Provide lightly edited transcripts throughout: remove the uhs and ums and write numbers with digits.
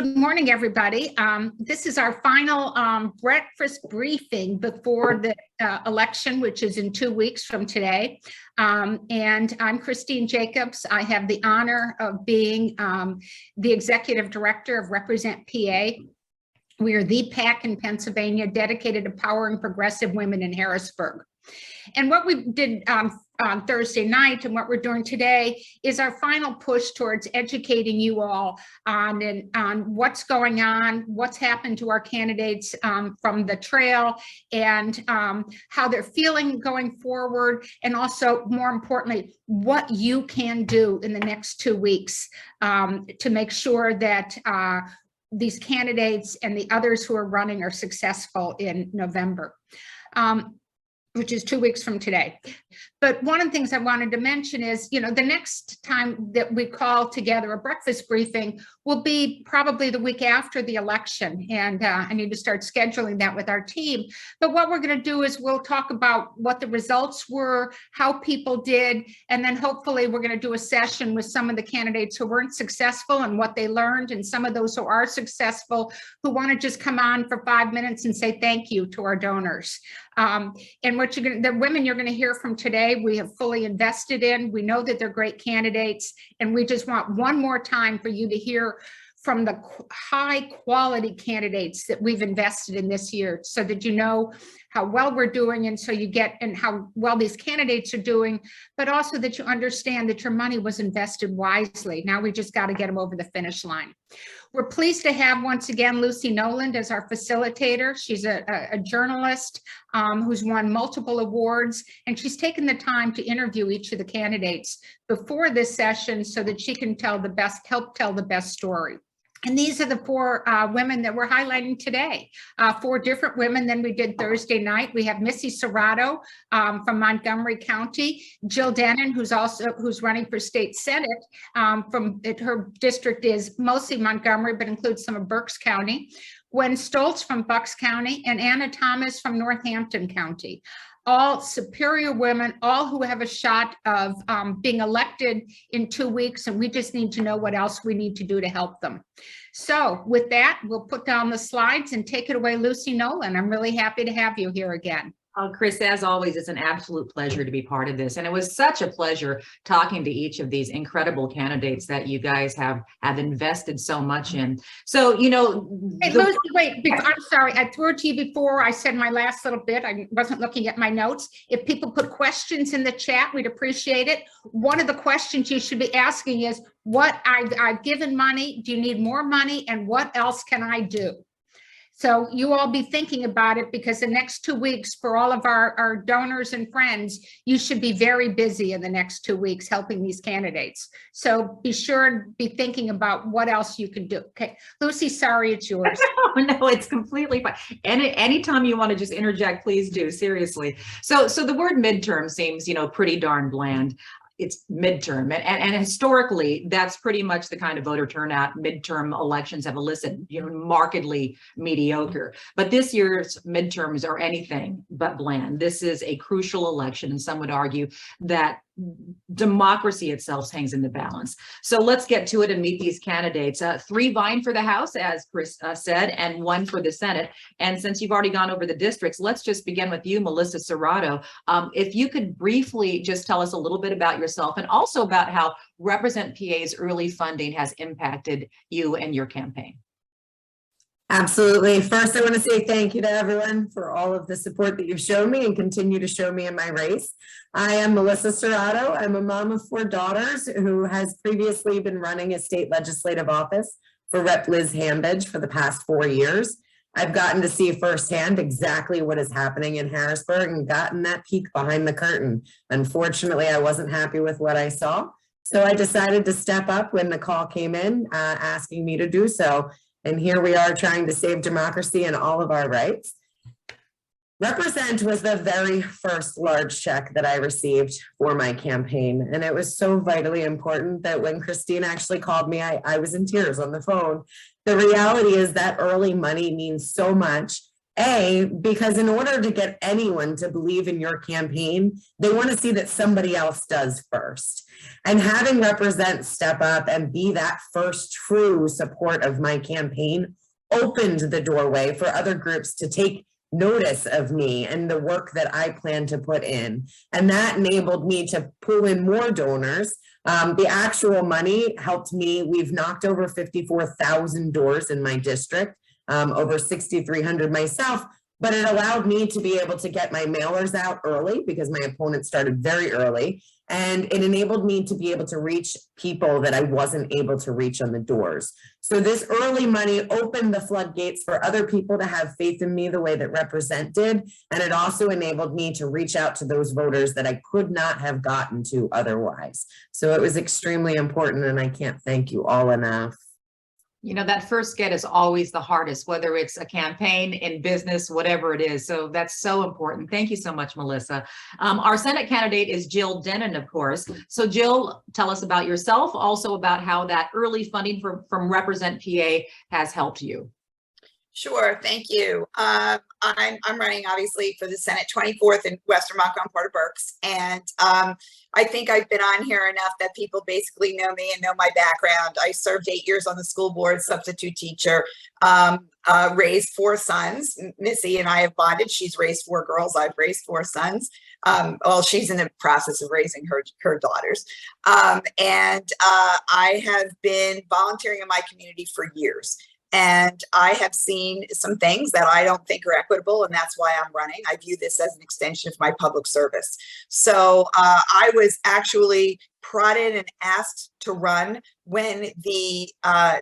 Good morning, everybody. This is our final breakfast briefing before the election, which is in 2 weeks from today. And I'm Christine Jacobs. I have the honor of being the executive director of Represent PA. We are the PAC in Pennsylvania dedicated to empowering progressive women in Harrisburg. And what we did on Thursday night and what we're doing today is our final push towards educating you all on what's going on, what's happened to our candidates from the trail, and how they're feeling going forward, and also, more importantly, what you can do in the next 2 weeks to make sure that these candidates and the others who are running are successful in November. Which is 2 weeks from today. But one of the things I wanted to mention is, the next time that we call together a breakfast briefing will be probably the week after the election. And I need to start scheduling that with our team. But what we're going to do is we'll talk about what the results were, how people did, and then hopefully we're going to do a session with some of the candidates who weren't successful and what they learned, and some of those who are successful who want to just come on for 5 minutes and say thank you to our donors. And the women you're going to hear from today, we have fully invested in. We know that they're great candidates, and we just want one more time for you to hear from the high quality candidates that we've invested in this year, so that you know how well we're doing, and so you get, and how well these candidates are doing, but also that you understand that your money was invested wisely. Now we just got to get them over the finish line. We're pleased to have once again Lucy Noland as our facilitator. She's a journalist who's won multiple awards, and she's taken the time to interview each of the candidates before this session so that she can help tell the best story. And these are the four women that we're highlighting today. 4 different women than we did Thursday night. We have Missy Cerrato from Montgomery County, Jill Dennin, who's running for state senate. Her district is mostly Montgomery, but includes some of Berks County. Gwen Stoltz from Bucks County, and Anna Thomas from Northampton County. All superior women, all who have a shot of being elected in 2 weeks, and we just need to know what else we need to do to help them. So with that, we'll put down the slides and take it away, Lucy Noland. I'm really happy to have you here again. Oh, Chris, as always, it's an absolute pleasure to be part of this. And it was such a pleasure talking to each of these incredible candidates that you guys have invested so much in. So, Hey, Lucy, wait, I'm sorry. I threw it to you before I said my last little bit. I wasn't looking at my notes. If people put questions in the chat, we'd appreciate it. One of the questions you should be asking is, what I've given money, do you need more money, and what else can I do? So you all be thinking about it, because the next 2 weeks for all of our donors and friends, you should be very busy in the next 2 weeks helping these candidates. So be sure and be thinking about what else you can do. Okay, Lucy, sorry, it's yours. No, it's completely fine. Anytime you want to just interject, please do, seriously. So the word midterm seems, pretty darn bland. It's midterm, and historically, that's pretty much the kind of voter turnout midterm elections have elicited, markedly mediocre. But this year's midterms are anything but bland. This is a crucial election, and some would argue that democracy itself hangs in the balance. So let's get to it and meet these candidates. 3 vying for the House, as Chris said, and 1 for the Senate. And since you've already gone over the districts, let's just begin with you, Melissa Cerrato. If you could briefly just tell us a little bit about yourself, and also about how Represent PA's early funding has impacted you and your campaign. Absolutely. First, I want to say thank you to everyone for all of the support that you've shown me and continue to show me in my race. I am Melissa Cerrato. I'm a mom of 4 daughters who has previously been running a state legislative office for Rep. Liz Hambidge for the past 4 years. I've gotten to see firsthand exactly what is happening in Harrisburg and gotten that peek behind the curtain. Unfortunately, I wasn't happy with what I saw, so I decided to step up when the call came in asking me to do so. And here we are trying to save democracy and all of our rights. Represent was the very first large check that I received for my campaign. And it was so vitally important that when Christine actually called me, I was in tears on the phone. The reality is that early money means so much. Because in order to get anyone to believe in your campaign, they want to see that somebody else does first. And having Represent step up and be that first true support of my campaign opened the doorway for other groups to take notice of me and the work that I plan to put in. And that enabled me to pull in more donors. The actual money helped me. We've knocked over 54,000 doors in my district. Over 6,300 myself, but it allowed me to be able to get my mailers out early because my opponent started very early. And it enabled me to be able to reach people that I wasn't able to reach on the doors. So this early money opened the floodgates for other people to have faith in me the way that Represent did. And it also enabled me to reach out to those voters that I could not have gotten to otherwise. So it was extremely important, and I can't thank you all enough. You know, that first get is always the hardest, whether it's a campaign, in business, whatever it is. So that's so important. Thank you so much, Melissa. Our Senate candidate is Jill Dennin, of course. So Jill, tell us about yourself, also about how that early funding from Represent PA has helped you. Sure, thank you. I'm running obviously for the Senate 24th in Western Montgomery, part of Berks, and I think I've been on here enough that people basically know me and know my background. I served 8 years on the school board, substitute teacher, raised 4 sons. Missy and I have bonded. She's raised 4 girls. I've raised 4 sons. Well, she's in the process of raising her daughters. And I have been volunteering in my community for years. And I have seen some things that I don't think are equitable, and that's why I'm running. I view this as an extension of my public service. So I was actually prodded and asked to run when the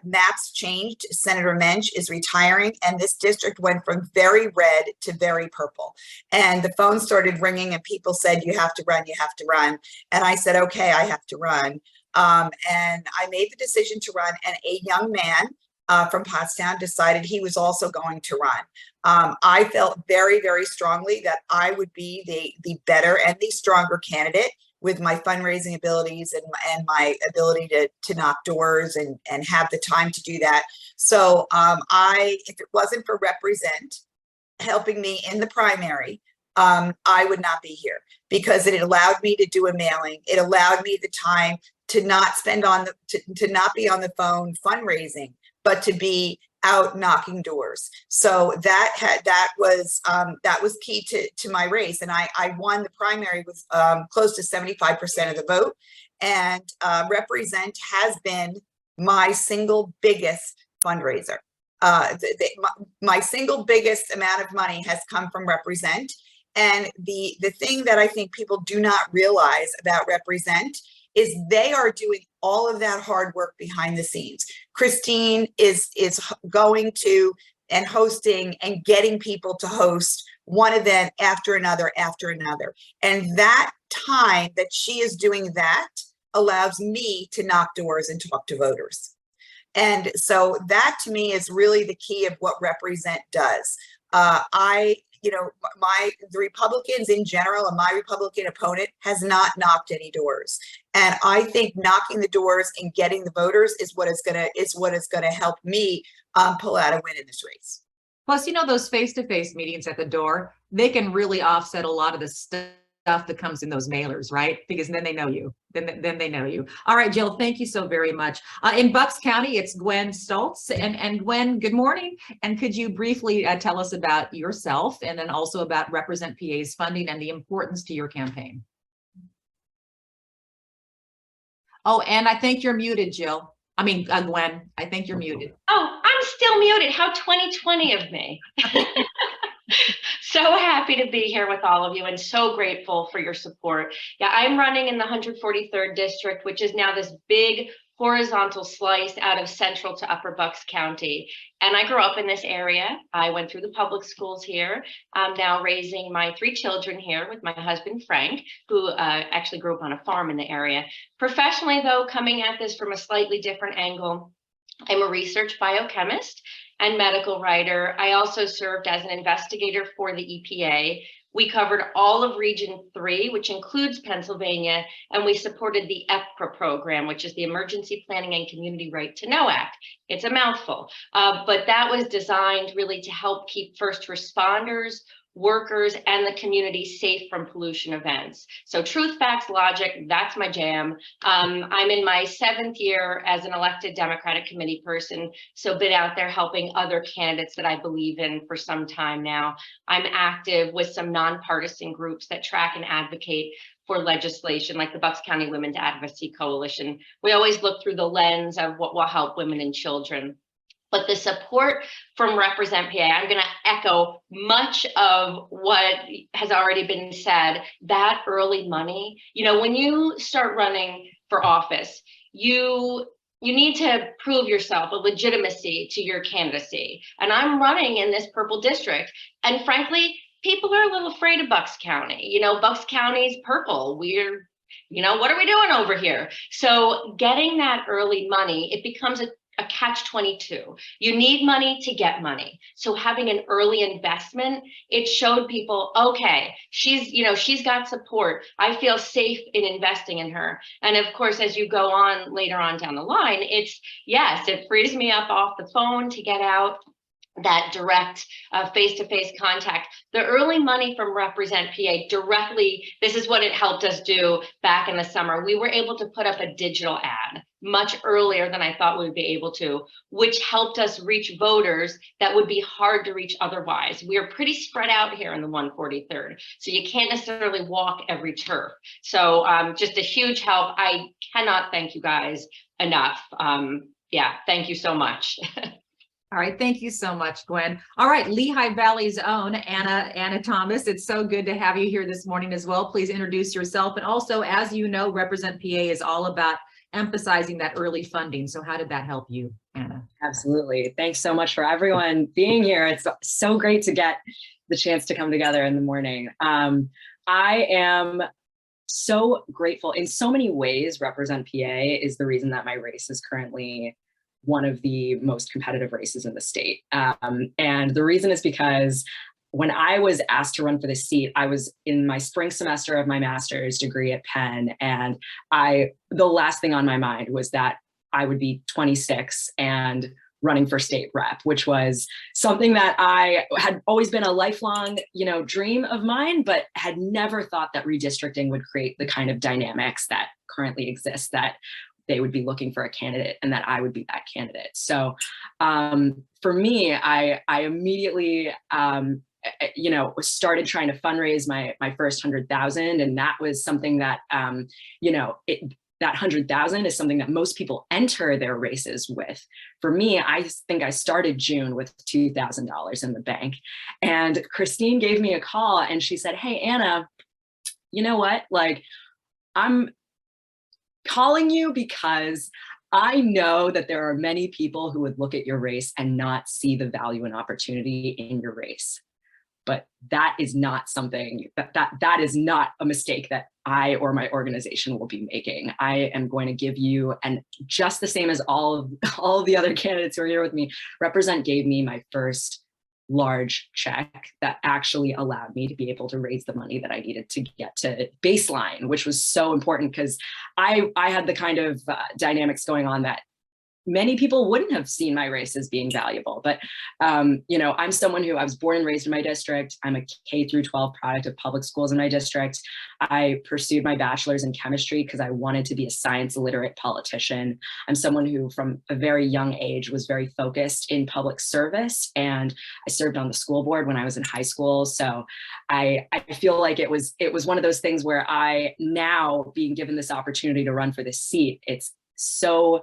maps changed. Senator Mensch is retiring, and this district went from very red to very purple. And the phone started ringing, and people said, "You have to run, you have to run." And I said, "Okay, I have to run." And I made the decision to run, and a young man from Pottstown decided he was also going to run. I felt very, very strongly that I would be the better and the stronger candidate with my fundraising abilities and my ability to knock doors and have the time to do that. So if it wasn't for Represent helping me in the primary, I would not be here, because it allowed me to do a mailing. It allowed me the time to not spend to not be on the phone fundraising, but to be out knocking doors. So that was key to my race. And I won the primary with close to 75% of the vote. And Represent has been my single biggest fundraiser. My single biggest amount of money has come from Represent. And the thing that I think people do not realize about Represent is they are doing all of that hard work behind the scenes. Christine is going to and hosting and getting people to host one event after another. And that time that she is doing that allows me to knock doors and talk to voters. And so that to me is really the key of what Represent does. The Republicans in general and my Republican opponent has not knocked any doors. And I think knocking the doors and getting the voters is what is gonna help me pull out a win in this race. Plus, those face-to-face meetings at the door, they can really offset a lot of the stuff that comes in those mailers, right? Because then they know you. Then they know you. All right, Jill, thank you so very much. In Bucks County, it's Gwen Stoltz. And Gwen, good morning. And could you briefly tell us about yourself and then also about Represent PA's funding and the importance to your campaign? Oh, and I think you're muted, Jill. Gwen, I think you're muted. Oh, I'm still muted. How 2020 of me. So happy to be here with all of you and so grateful for your support. Yeah, I'm running in the 143rd district, which is now this big horizontal slice out of Central to Upper Bucks County. And I grew up in this area. I went through the public schools here. I'm now raising my 3 children here with my husband, Frank, who actually grew up on a farm in the area. Professionally, though, coming at this from a slightly different angle, I'm a research biochemist and medical writer. I also served as an investigator for the EPA, We covered all of Region 3, which includes Pennsylvania, and we supported the EPPRA program, which is the Emergency Planning and Community Right to Know Act. It's a mouthful, but that was designed really to help keep first responders, workers, and the community safe from pollution events. So truth, facts, logic, that's my jam. I'm in my 7th year as an elected Democratic committee person, so been out there helping other candidates that I believe in for some time now. I'm active with some nonpartisan groups that track and advocate for legislation like the Bucks County Women's Advocacy Coalition. We always look through the lens of what will help women and children. But the support from Represent PA, I'm going to echo much of what has already been said. That early money, you know, when you start running for office, you need to prove yourself, a legitimacy to your candidacy. And I'm running in this purple district. And frankly, people are a little afraid of Bucks County. You know, Bucks County's purple. We're, you know, what are we doing over here? So getting that early money, it becomes a catch-22. You need money to get money. So having an early investment, it showed people, okay, she's got support. I feel safe in investing in her. And of course, as you go on later on down the line, it frees me up off the phone to get out that direct face-to-face contact. The early money from Represent PA directly, this is what it helped us do back in the summer. We were able to put up a digital ad much earlier than I thought we would be able to, which helped us reach voters that would be hard to reach otherwise. We are pretty spread out here in the 143rd, so you can't necessarily walk every turf. So just a huge help. I cannot thank you guys enough. Thank you so much. All right, thank you so much, Gwen. All right, Lehigh Valley's own Anna Thomas. It's so good to have you here this morning as well. Please introduce yourself. And also, as you know, Represent PA is all about emphasizing that early funding. So how did that help you, Anna? Absolutely. Thanks so much for everyone being here. It's so great to get the chance to come together in the morning. I am so grateful in so many ways. Represent PA is the reason that my race is currently one of the most competitive races in the state. And the reason is because when I was asked to run for this seat, I was in my spring semester of my master's degree at Penn. And the last thing on my mind was that I would be 26 and running for state rep, which was something that I had always been a lifelong, dream of mine, but had never thought that redistricting would create the kind of dynamics that currently exist, that they would be looking for a candidate and that I would be that candidate. So for me, I immediately, started trying to fundraise my first 100,000. And that was something that, that 100,000 is something that most people enter their races with. For me, I think I started June with $2,000 in the bank. And Christine gave me a call and she said, "Hey, Anna, you know what? I'm calling you because I know that there are many people who would look at your race and not see the value and opportunity in your race. But that is not something that is not a mistake that I or my organization will be making. I am going to give you, and just the same as all of the other candidates who are here with me, Represent gave me my first large check that actually allowed me to be able to raise the money that I needed to get to baseline, which was so important because I had the kind of dynamics going on that many people wouldn't have seen my race as being valuable. But, I'm someone who I was born and raised in my district. I'm a K through 12 product of public schools in my district. I pursued my bachelor's in chemistry because I wanted to be a science literate politician. I'm someone who from a very young age was very focused in public service, and I served on the school board when I was in high school. So I feel like it was one of those things where I, now being given this opportunity to run for this seat, it's so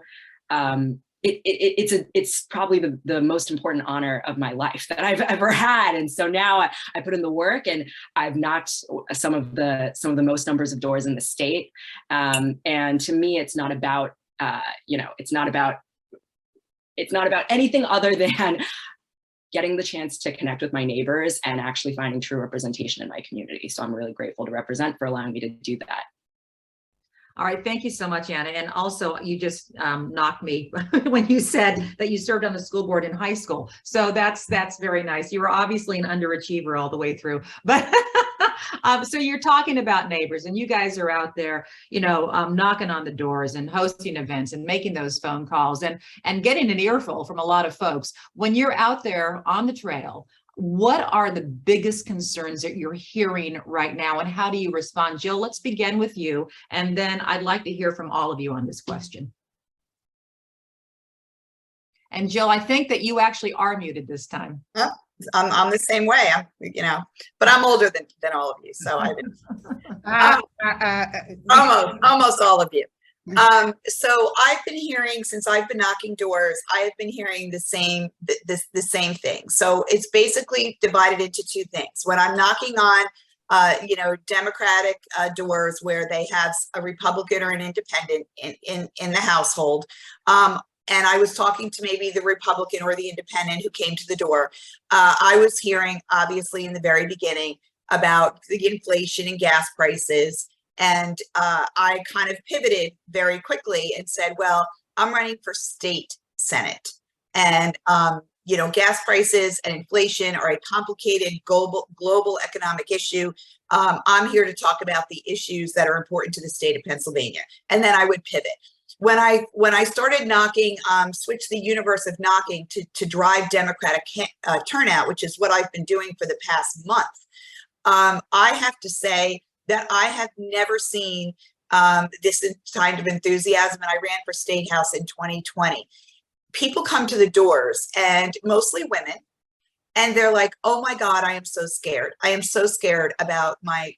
it's probably the most important honor of my life that I've ever had. And so now I put in the work and I've knocked some of the most numbers of doors in the state. And to me, it's not about, it's not about anything other than getting the chance to connect with my neighbors and actually finding true representation in my community. So I'm really grateful to Represent for allowing me to do that. All right, thank you so much, Anna. And also, you just knocked me when you said that you served on the school board in high school. So that's very nice. You were obviously an underachiever all the way through, but So you're talking about neighbors, and you guys are out there, knocking on the doors and hosting events and making those phone calls and getting an earful from a lot of folks. When you're out there on the trail, what are the biggest concerns that you're hearing right now, and how do you respond? Jill, let's begin with you, and then I'd like to hear from all of you on this question. And Jill, I think that you actually are muted this time. Huh? I'm the same way. But I'm older than all of you, so I didn't. Almost all of you. So I've been hearing, since I've been knocking doors, I have been hearing the same thing. So it's basically divided into two things. When I'm knocking on, Democratic doors where they have a Republican or an independent in the household, and I was talking to maybe the Republican or the independent who came to the door, I was hearing, obviously, in the very beginning about the inflation and gas prices. And I kind of pivoted very quickly and said, well, I'm running for state Senate. And, gas prices and inflation are a complicated global economic issue. I'm here to talk about the issues that are important to the state of Pennsylvania. And then I would pivot. When I started knocking, switched the universe of knocking to drive Democratic turnout, which is what I've been doing for the past month, I have to say that I have never seen this kind of enthusiasm, and I ran for State House in 2020. People come to the doors, and mostly women, and they're like, oh my God, I am so scared. I am so scared about my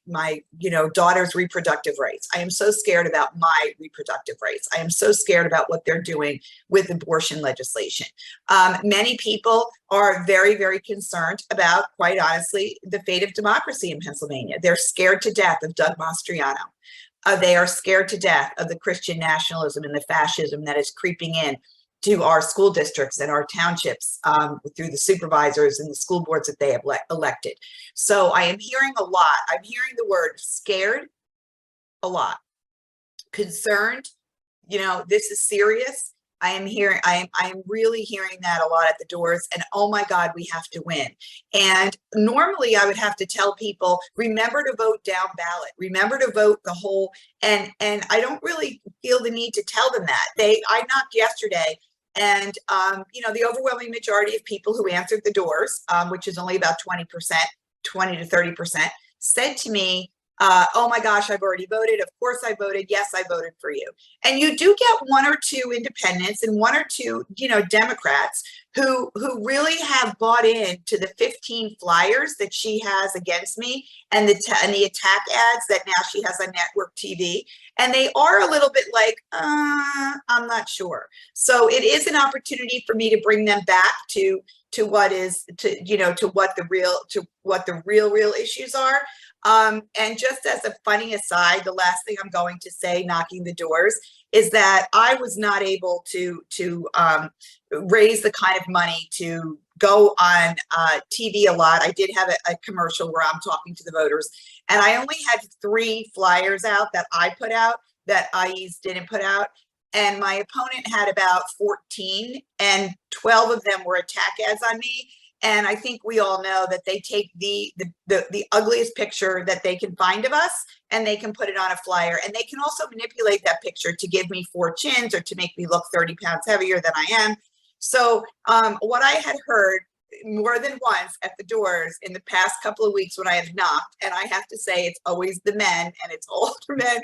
daughter's reproductive rights. I am so scared about my reproductive rights. I am so scared about what they're doing with abortion legislation. Many people are very, very concerned about, quite honestly, the fate of democracy in Pennsylvania. They're scared to death of Doug Mastriano. They are scared to death of the Christian nationalism and the fascism that is creeping in to our school districts and our townships through the supervisors and the school boards that they have elected. So I am hearing a lot. I'm hearing the word scared a lot. Concerned, this is serious. I am really hearing that a lot at the doors, and oh my God, we have to win. And normally I would have to tell people, remember to vote down ballot, remember to vote the whole, and I don't really feel the need to tell them that. I knocked yesterday, and the overwhelming majority of people who answered the doors, which is only about 20%, 20 to 30%, said to me, oh my gosh, I've already voted. Of course I voted. Yes, I voted for you. And you do get one or two independents and one or two, Democrats who really have bought into the 15 flyers that she has against me and the attack ads that now she has on network TV. And they are a little bit like, I'm not sure. So it is an opportunity for me to bring them back to what the real issues are. And just as a funny aside, the last thing I'm going to say, knocking the doors, is that I was not able to raise the kind of money to go on TV a lot. I did have a commercial where I'm talking to the voters, and I only had 3 flyers out that I put out that IEs didn't put out. And my opponent had about 14, and 12 of them were attack ads on me. And I think we all know that they take the ugliest picture that they can find of us, and they can put it on a flyer. And they can also manipulate that picture to give me 4 chins or to make me look 30 pounds heavier than I am. So what I had heard more than once at the doors in the past couple of weeks when I have knocked, and I have to say it's always the men, and it's older men,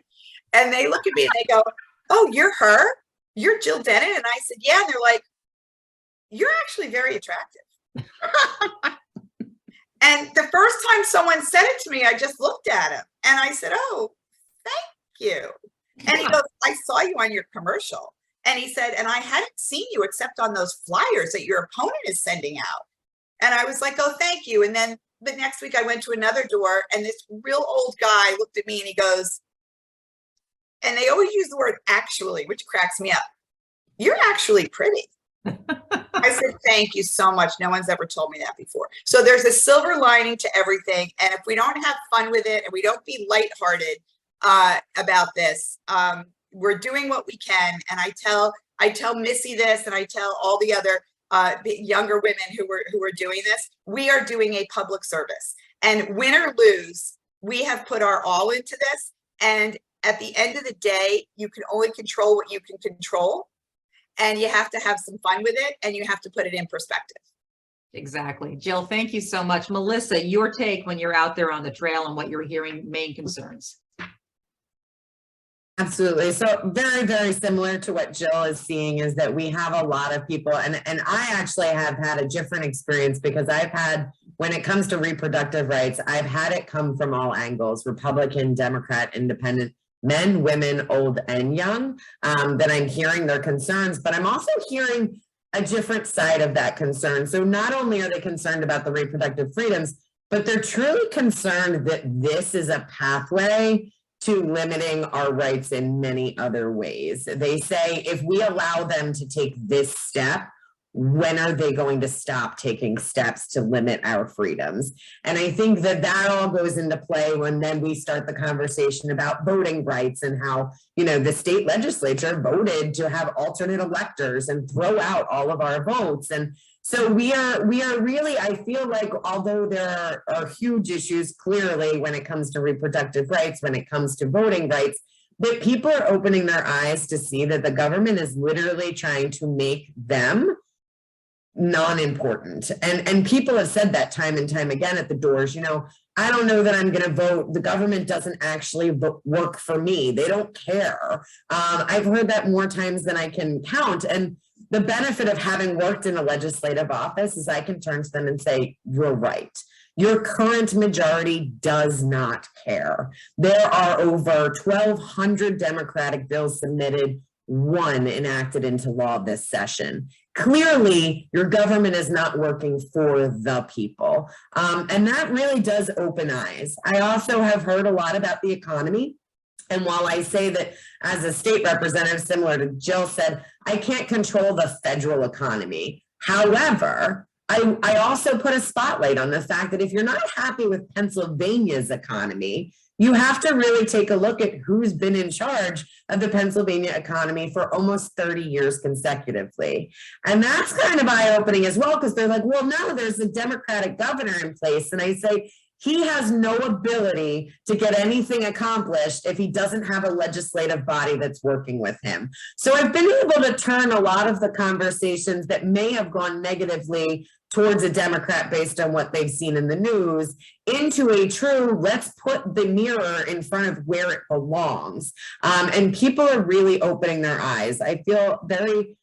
and they look at me and they go, oh, you're her? You're Jill Dennin? And I said, yeah. And they're like, you're actually very attractive. And the first time someone said it to me, I just looked at him and I said, oh, thank you. And he goes, I saw you on your commercial. And he said, and I hadn't seen you except on those flyers that your opponent is sending out. And I was like, oh, thank you. And then the next week I went to another door, and this real old guy looked at me and he goes, and they always use the word actually, which cracks me up. You're actually pretty. I said, thank you so much. No one's ever told me that before. So there's a silver lining to everything. And if we don't have fun with it and we don't be lighthearted about this, we're doing what we can. And I tell Missy this, and I tell all the other younger women who are doing this, we are doing a public service. And win or lose, we have put our all into this. And at the end of the day, you can only control what you can control. And you have to have some fun with it, and you have to put it in perspective. Exactly. Jill, thank you so much. Melissa, your take when you're out there on the trail and what you're hearing, main concerns. Absolutely. So very, very similar to what Jill is seeing is that we have a lot of people, and I actually have had a different experience because I've had, when it comes to reproductive rights, I've had it come from all angles, Republican, Democrat, Independent, men, women, old and young, that I'm hearing their concerns, but I'm also hearing a different side of that concern. So not only are they concerned about the reproductive freedoms, but they're truly concerned that this is a pathway to limiting our rights in many other ways. They say, if we allow them to take this step, when are they going to stop taking steps to limit our freedoms? And I think that that all goes into play when then we start the conversation about voting rights and how, you know, the state legislature voted to have alternate electors and throw out all of our votes. And so we are really, I feel like, although there are huge issues clearly when it comes to reproductive rights, when it comes to voting rights, that people are opening their eyes to see that the government is literally trying to make them non-important. And people have said that time and time again at the doors, you know, I don't know that I'm going to vote. The government doesn't actually work for me. They don't care. I've heard that more times than I can count. And the benefit of having worked in a legislative office is I can turn to them and say, you're right. Your current majority does not care. There are over 1,200 Democratic bills submitted, one enacted into law this session. Clearly, your government is not working for the people. And that really does open eyes. I also have heard a lot about the economy. And while I say that as a state representative, similar to Jill said, I can't control the federal economy. However, I also put a spotlight on the fact that if you're not happy with Pennsylvania's economy, you have to really take a look at who's been in charge of the Pennsylvania economy for almost 30 years consecutively. And that's kind of eye-opening as well, because they're like, well, no, there's a Democratic governor in place. And I say, he has no ability to get anything accomplished if he doesn't have a legislative body that's working with him. So I've been able to turn a lot of the conversations that may have gone negatively towards a Democrat based on what they've seen in the news into a true, let's put the mirror in front of where it belongs. And people are really opening their eyes. I feel very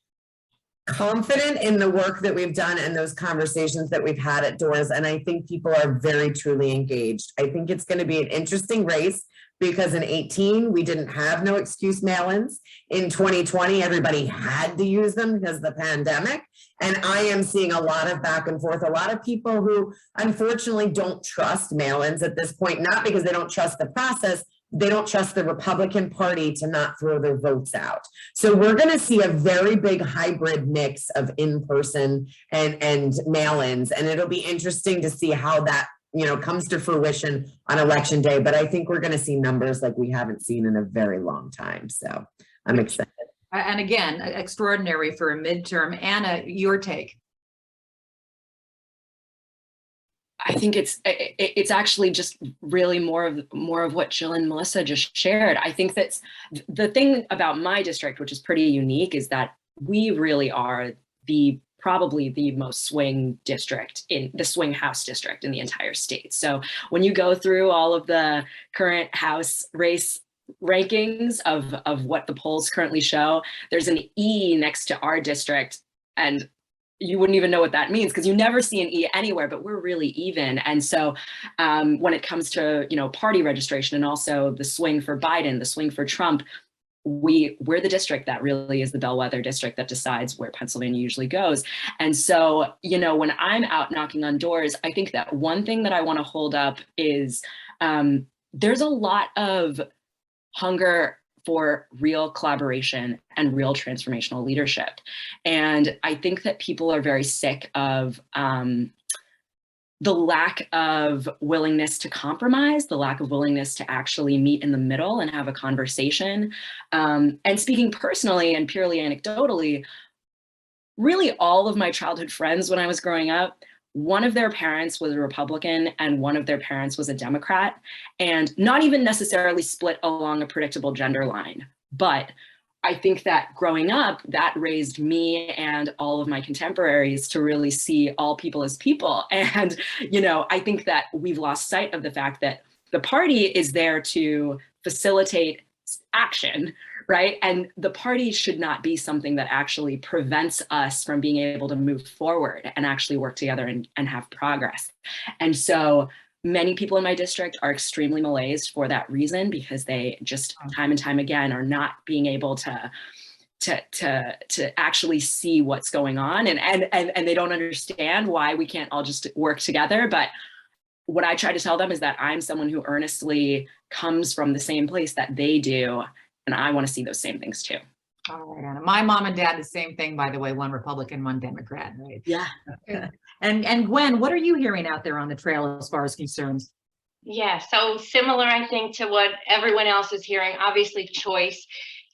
confident in the work that we've done and those conversations that we've had at doors. And I think people are very truly engaged. I think it's going to be an interesting race because in 2018, we didn't have no excuse mail-ins. In 2020, everybody had to use them because of the pandemic. And I am seeing a lot of back and forth, a lot of people who unfortunately don't trust mail-ins at this point, not because they don't trust the process, they don't trust the Republican Party to not throw their votes out. So we're going to see a very big hybrid mix of in-person and mail-ins. And it'll be interesting to see how that, you know, comes to fruition on election day. But I think we're going to see numbers like we haven't seen in a very long time. So I'm excited. And again, extraordinary for a midterm. Anna, your take. I think it's actually just really more of what Jill and Melissa just shared. I think that's the thing about my district, which is pretty unique, is that we really are probably the most swing district in the swing House district in the entire state. So when you go through all of the current House race rankings of what the polls currently show, there's an E next to our district, and you wouldn't even know what that means because you never see an E anywhere, but we're really even. And so when it comes to, you know, party registration and also the swing for Biden, the swing for Trump, we're the district that really is the bellwether district that decides where Pennsylvania usually goes. And so, you know, when I'm out knocking on doors, I think that one thing that I want to hold up is there's a lot of hunger for real collaboration and real transformational leadership. And I think that people are very sick of the lack of willingness to compromise, the lack of willingness to actually meet in the middle and have a conversation. And speaking personally and purely anecdotally, really all of my childhood friends when I was growing up, one of their parents was a Republican and one of their parents was a Democrat, and not even necessarily split along a predictable gender line. But I think that growing up, that raised me and all of my contemporaries to really see all people as people. And, you know, I think that we've lost sight of the fact that the party is there to facilitate action, right? And the party should not be something that actually prevents us from being able to move forward and actually work together and have progress. And so many people in my district are extremely malaised for that reason, because they just time and time again are not being able to actually see what's going on, and they don't understand why we can't all just work together. But what I try to tell them is that I'm someone who earnestly comes from the same place that they do, and I want to see those same things too. All right, Anna. My mom and dad, the same thing, by the way, one Republican, one Democrat, right? Yeah. And Gwen, what are you hearing out there on the trail as far as concerns? Yeah, so similar, I think, to what everyone else is hearing. Obviously, choice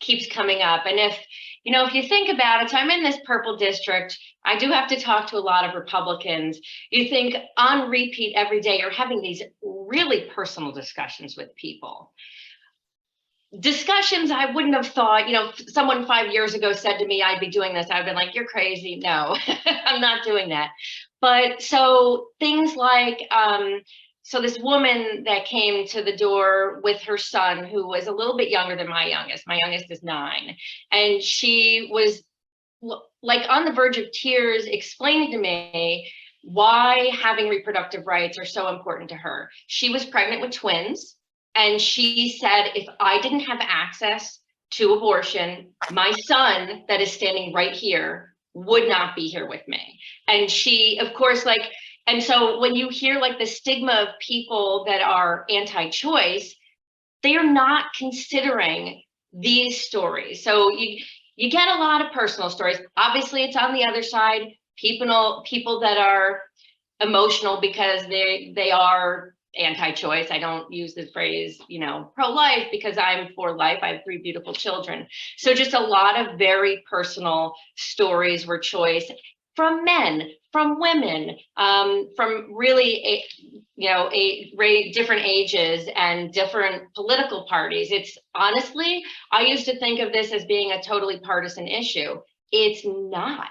keeps coming up. And if you think about it, so I'm in this purple district, I do have to talk to a lot of Republicans. You think on repeat every day, you're having these really personal discussions with people. Discussions I wouldn't have thought, someone 5 years ago said to me, I'd be doing this. I've been like, you're crazy. No, I'm not doing that. But so things like, so this woman that came to the door with her son, who was a little bit younger than my youngest is 9. And she was like on the verge of tears, explaining to me why having reproductive rights are so important to her. She was pregnant with twins. And she said, if I didn't have access to abortion, my son that is standing right here would not be here with me. And she, of course, and so when you hear the stigma of people that are anti-choice, they are not considering these stories. So you get a lot of personal stories. Obviously, it's on the other side, people that are emotional because they are anti-choice. I don't use the phrase, pro-life, because I'm for life. I have 3 beautiful children. So just a lot of very personal stories were choice from men, from women, from really, different ages and different political parties. It's honestly, I used to think of this as being a totally partisan issue. It's not.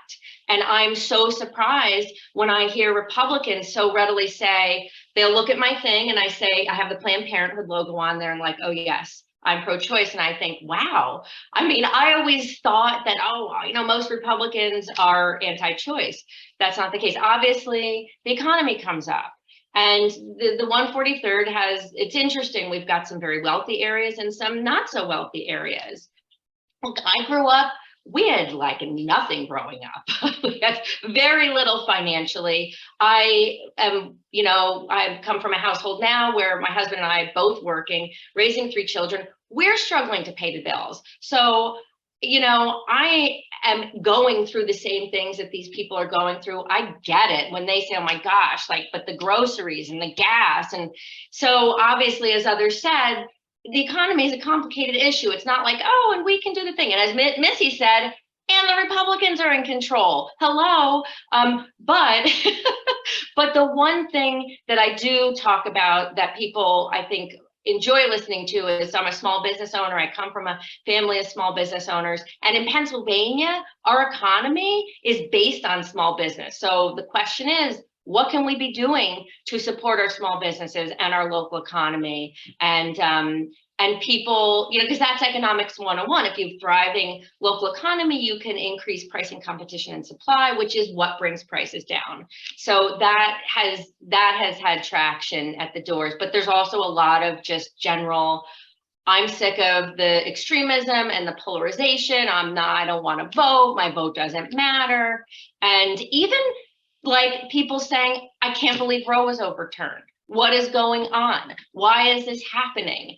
And I'm so surprised when I hear Republicans so readily say, they'll look at my thing and I say, I have the Planned Parenthood logo on there, and like, oh yes, I'm pro-choice. And I think, wow. I mean, I always thought that, most Republicans are anti-choice. That's not the case. Obviously, the economy comes up. And the 143rd it's interesting. We've got some very wealthy areas and some not so wealthy areas. Look, I grew up, we had nothing growing up. We had very little financially. I've come from a household now where my husband and I are both working, raising 3 children. We're struggling to pay the bills. So, I am going through the same things that these people are going through. I get it when they say, oh my gosh, but the groceries and the gas. And so obviously, as others said, the economy is a complicated issue. It's not and we can do the thing. And as Missy said, and the Republicans are in control. Hello. But the one thing that I do talk about that people, I think, enjoy listening to is I'm a small business owner. I come from a family of small business owners. And in Pennsylvania, our economy is based on small business. So the question is, what can we be doing to support our small businesses and our local economy? And people, because that's economics 101. If you have thriving local economy, you can increase pricing, competition, and supply, which is what brings prices down. So that has had traction at the doors. But there's also a lot of just general, I'm sick of the extremism and the polarization. I don't want to vote. My vote doesn't matter. And even people saying, I can't believe Roe was overturned. What is going on? Why is this happening?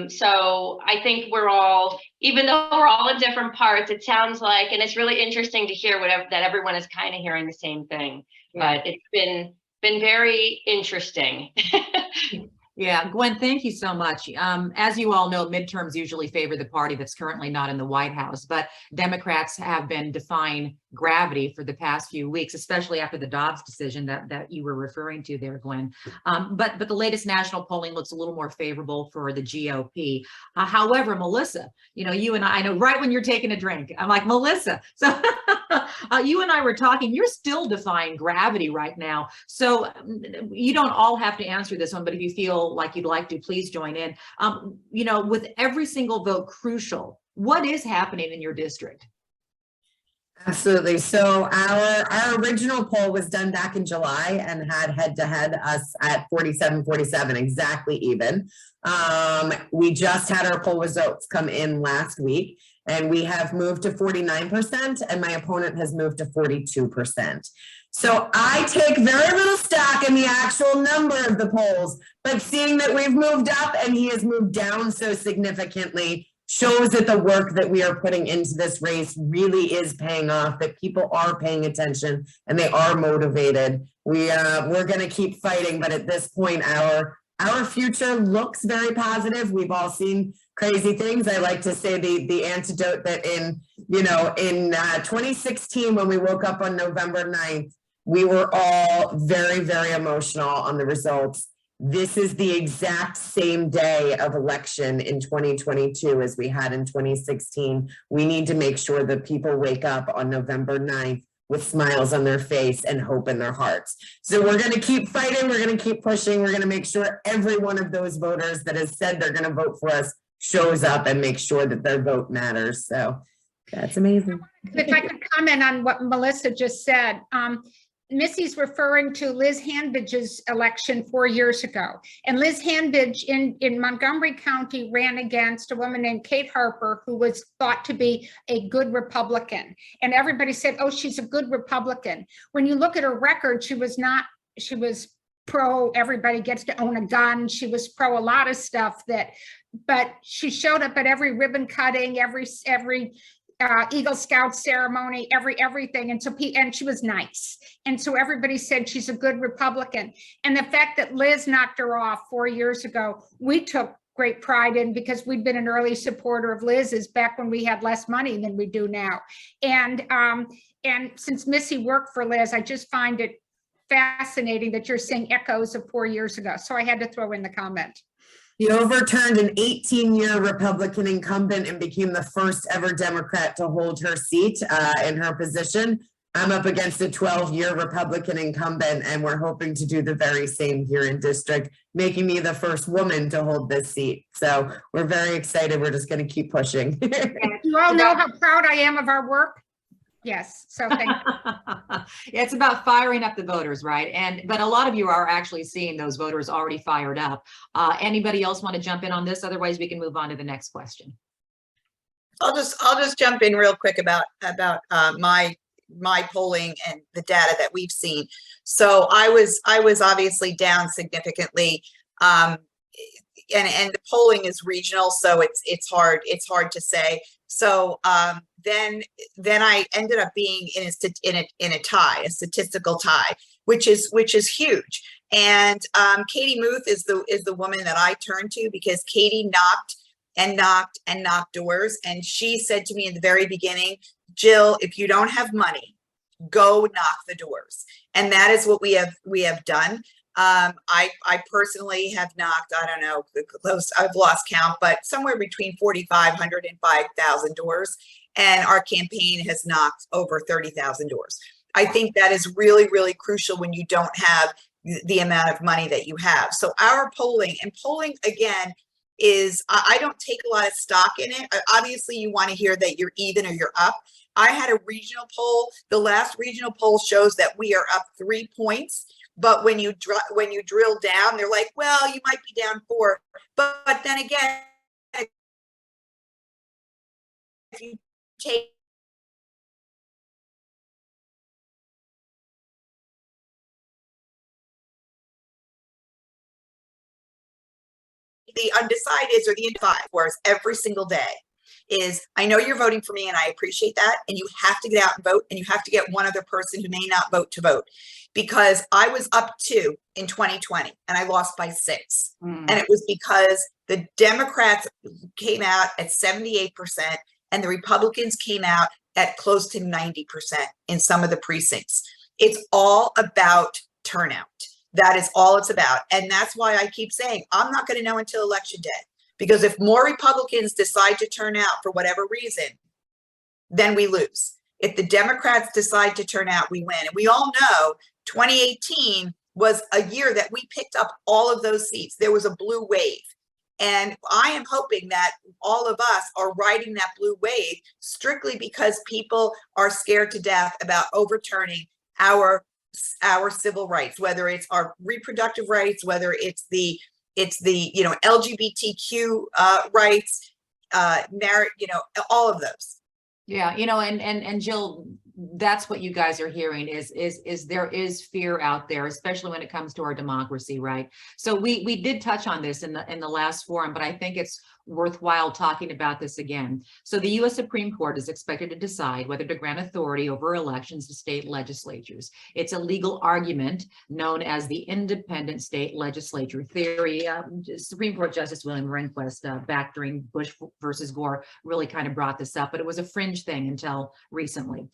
So I think we're all, even though we're all in different parts, it sounds like, and it's really interesting to hear that everyone is kind of hearing the same thing. Yeah. But it's been very interesting. Yeah, Gwen, thank you so much. As you all know, midterms usually favor the party that's currently not in the White House, but Democrats have been defying gravity for the past few weeks, especially after the Dobbs decision that you were referring to there, Gwen. But the latest national polling looks a little more favorable for the GOP. However, Melissa, you and I know right when you're taking a drink, I'm like, Melissa, so you and I were talking, you're still defying gravity right now. So you don't all have to answer this one, but if you feel like you'd like to, please join in. With every single vote crucial, what is happening in your district? Absolutely. So our original poll was done back in July and had head-to-head us at 47-47, exactly even. We just had our poll results come in last week, and we have moved to 49%, and my opponent has moved to 42%. So I take very little stock in the actual number of the polls, but seeing that we've moved up and he has moved down so significantly shows that the work that we are putting into this race really is paying off, that people are paying attention and they are motivated. We're going to keep fighting, but at this point, our future looks very positive. We've all seen crazy things. I like to say the antidote that in 2016, when we woke up on November 9th, we were all very, very emotional on the results. This is the exact same day of election in 2022 as we had in 2016. We need to make sure that people wake up on November 9th with smiles on their face and hope in their hearts. So we're going to keep fighting. We're going to keep pushing. We're going to make sure every one of those voters that has said they're going to vote for us shows up and make sure that their vote matters. So that's amazing. If I could comment on what Melissa just said. Missy's referring to Liz Hanbidge's election 4 years ago. And Liz Hanbidge in Montgomery County ran against a woman named Kate Harper, who was thought to be a good Republican. And everybody said, oh, she's a good Republican. When you look at her record, she was not, she was pro everybody gets to own a gun. She was pro a lot of stuff but she showed up at every ribbon cutting, every Eagle Scout ceremony, everything. And she was nice. And so everybody said she's a good Republican. And the fact that Liz knocked her off 4 years ago, we took great pride in, because we'd been an early supporter of Liz's back when we had less money than we do now. And since Missy worked for Liz, I just find it fascinating that you're seeing echoes of 4 years ago. So I had to throw in the comment. He overturned an 18-year Republican incumbent and became the first ever Democrat to hold her seat in her position. I'm up against a 12-year Republican incumbent, and we're hoping to do the very same here in district, making me the first woman to hold this seat. So we're very excited. We're just going to keep pushing. You all know how proud I am of our work. Yes, so thank you. It's about firing up the voters, right? But a lot of you are actually seeing those voters already fired up. Anybody else want to jump in on this? Otherwise, we can move on to the next question. I'll just jump in real quick about my polling and the data that we've seen. So I was obviously down significantly, and the polling is regional, so it's hard to say. So then I ended up being in a tie, a statistical tie, which is huge. And Katie Muth is the woman that I turn to, because Katie knocked doors, and she said to me in the very beginning, Jill, if you don't have money, go knock the doors. And that is what we have done. I personally have knocked, I don't know, close, I've lost count, but somewhere between 4,500 and 5,000 doors. And our campaign has knocked over 30,000 doors. I think that is really, really crucial when you don't have the amount of money that you have. So our polling again is, I don't take a lot of stock in it. Obviously you want to hear that you're even or you're up. I had a regional poll. The last regional poll shows that we are up 3 points. But when you drill down, they're like, well, you might be down 4. But then again, if you take the undecideds or the 5 wars every single day. is I know you're voting for me and I appreciate that. And you have to get out and vote, and you have to get one other person who may not vote to vote, because I was up 2 in 2020 and I lost by 6. And it was because the Democrats came out at 78% and the Republicans came out at close to 90% in some of the precincts. It's all about turnout. That is all it's about. And that's why I keep saying I'm not going to know until election day, because if more Republicans decide to turn out for whatever reason, then we lose. If the Democrats decide to turn out, we win. And we all know 2018 was a year that we picked up all of those seats. There was a blue wave. And I am hoping that all of us are riding that blue wave strictly because people are scared to death about overturning our civil rights, whether it's our reproductive rights, whether it's the LGBTQ rights, marriage, all of those. Yeah, and Jill, that's what you guys are hearing is there is fear out there, especially when it comes to our democracy, right? So we did touch on this in the last forum, but I think it's worthwhile talking about this again. So the U.S. Supreme Court is expected to decide whether to grant authority over elections to state legislatures. It's a legal argument known as the independent state legislature theory. Supreme Court Justice William Rehnquist, back during Bush versus Gore, really kind of brought this up, but it was a fringe thing until recently.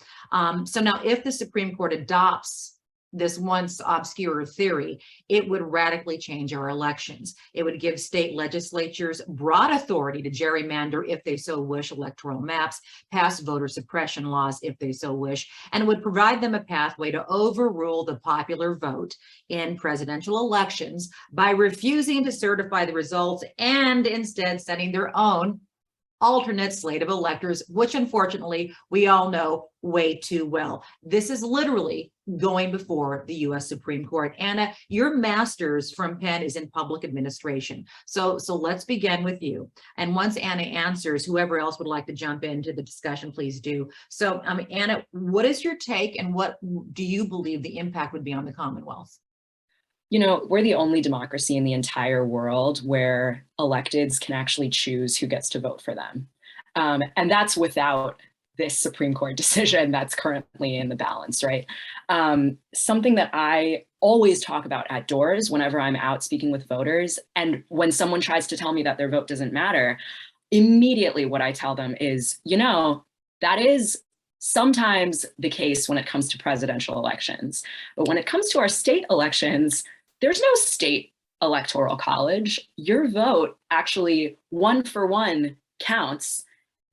So now if the Supreme Court adopts this once obscure theory, it would radically change our elections. It would give state legislatures broad authority to gerrymander if they so wish electoral maps, pass voter suppression laws if they so wish, and it would provide them a pathway to overrule the popular vote in presidential elections by refusing to certify the results and instead setting their own alternate slate of electors, which unfortunately we all know way too well. This is literally going before the U.S. Supreme Court. Anna, your master's from Penn is in public administration. So let's begin with you. And once Anna answers, whoever else would like to jump into the discussion, please do. So Anna, what is your take and what do you believe the impact would be on the Commonwealth? We're the only democracy in the entire world where electeds can actually choose who gets to vote for them. And that's without this Supreme Court decision that's currently in the balance, right? Something that I always talk about at doors whenever I'm out speaking with voters, and when someone tries to tell me that their vote doesn't matter, immediately what I tell them is, that is sometimes the case when it comes to presidential elections. But when it comes to our state elections, there's no state electoral college. Your vote actually 1-for-1 counts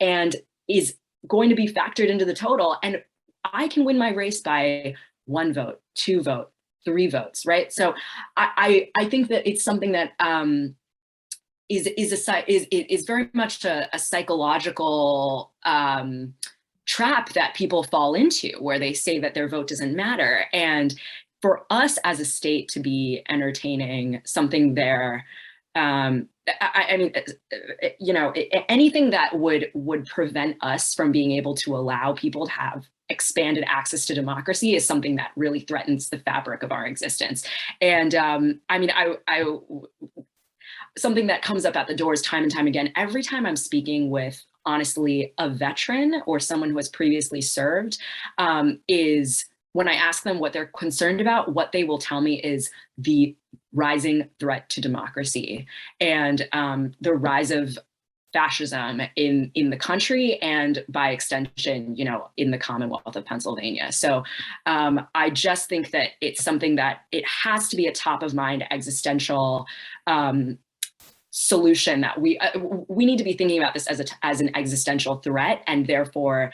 and is going to be factored into the total. And I can win my race by 1 vote, 2 vote, 3 votes, right? So I think that it's something that is very much a psychological trap that people fall into, where they say that their vote doesn't matter. And for us as a state to be entertaining something there, anything that would prevent us from being able to allow people to have expanded access to democracy is something that really threatens the fabric of our existence. And something that comes up at the doors time and time again, every time I'm speaking with, honestly, a veteran or someone who has previously served, is when I ask them what they're concerned about, what they will tell me is the rising threat to democracy and the rise of fascism in the country and by extension, in the Commonwealth of Pennsylvania. So I just think that it's something that it has to be a top of mind existential solution that we need to be thinking about this as an existential threat, and therefore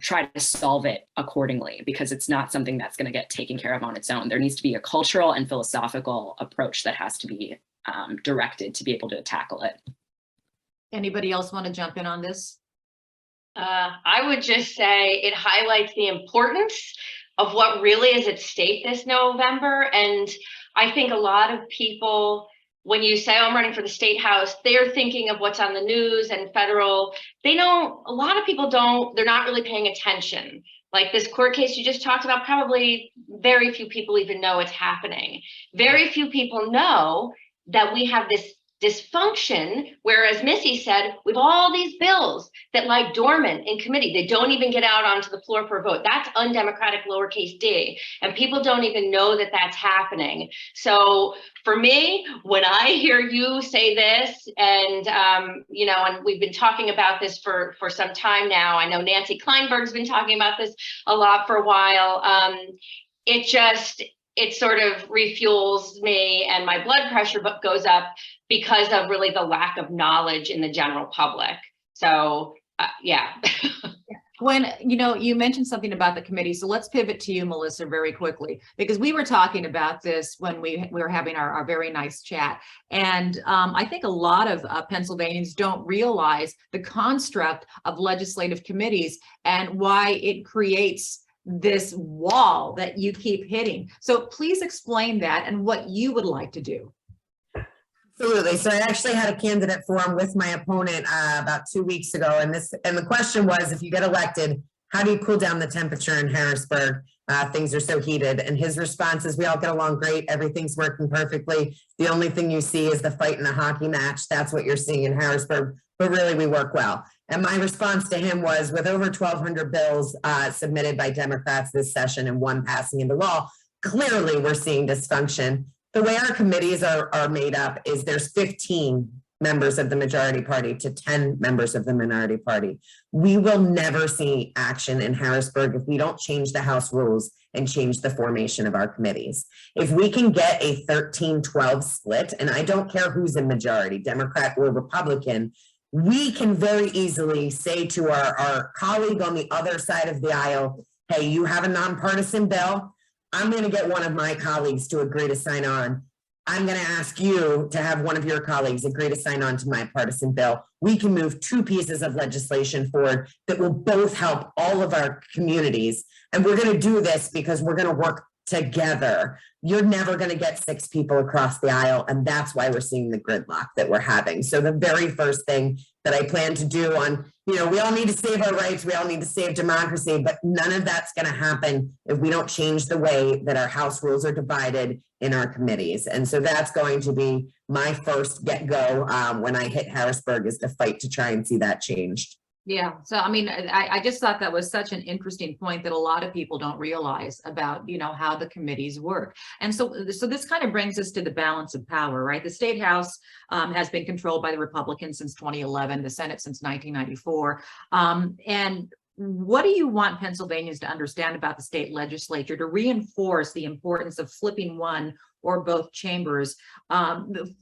try to solve it accordingly, because it's not something that's going to get taken care of on its own. There needs to be a cultural and philosophical approach that has to be directed to be able to tackle it. Anybody else want to jump in on this? I would just say it highlights the importance of what really is at stake this November. And I think a lot of people, when you say, oh, I'm running for the state house, they're thinking of what's on the news and federal. A lot of people they're not really paying attention. Like this court case you just talked about, probably very few people even know it's happening. Very few people know that we have this dysfunction, whereas Missy said, we have all these bills that lie dormant in committee. They don't even get out onto the floor for a vote. That's undemocratic lowercase d. And people don't even know that that's happening. So for me, when I hear you say this, and you know, and we've been talking about this for some time now. I know Nancy Kleinberg's been talking about this a lot for a while. It sort of refuels me, and my blood pressure goes up because of really the lack of knowledge in the general public. So yeah. Gwen, you know, you mentioned something about the committee, so let's pivot to you, Melissa, very quickly, because we were talking about this when we were having our very nice chat. And I think a lot of Pennsylvanians don't realize the construct of legislative committees and why it creates this wall that you keep hitting. So please explain that and what you would like to do. Absolutely. So I actually had a candidate forum with my opponent about 2 weeks ago, and the question was, if you get elected, how do you cool down the temperature in Harrisburg? Things are so heated. And his response is, we all get along great. Everything's working perfectly. The only thing you see is the fight in a hockey match. That's what you're seeing in Harrisburg. But really, we work well. And my response to him was, with over 1,200 bills submitted by Democrats this session and one passing into law, clearly we're seeing dysfunction. The way our committees are made up is there's 15 members of the majority party to 10 members of the minority party. We will never see action in Harrisburg if we don't change the House rules and change the formation of our committees. If we can get a 13-12 split, and I don't care who's in majority, Democrat or Republican, we can very easily say to our colleague on the other side of the aisle, hey, you have a nonpartisan bill. I'm going to get one of my colleagues to agree to sign on. I'm going to ask you to have one of your colleagues agree to sign on to my partisan bill. We can move 2 pieces of legislation forward that will both help all of our communities. And we're going to do this because we're going to work together. You're never going to get 6 people across the aisle. And that's why we're seeing the gridlock that we're having. So the very first thing that I plan to do on, you know, we all need to save our rights. We all need to save democracy, but none of that's going to happen if we don't change the way that our House rules are divided in our committees. And so that's going to be my first get-go when I hit Harrisburg, is to fight to try and see that changed. Yeah, so I mean, I just thought that was such an interesting point that a lot of people don't realize about, you know, how the committees work. And so this kind of brings us to the balance of power, right? The state house has been controlled by the Republicans since 2011, the Senate since 1994. And what do you want Pennsylvanians to understand about the state legislature to reinforce the importance of flipping one or both chambers?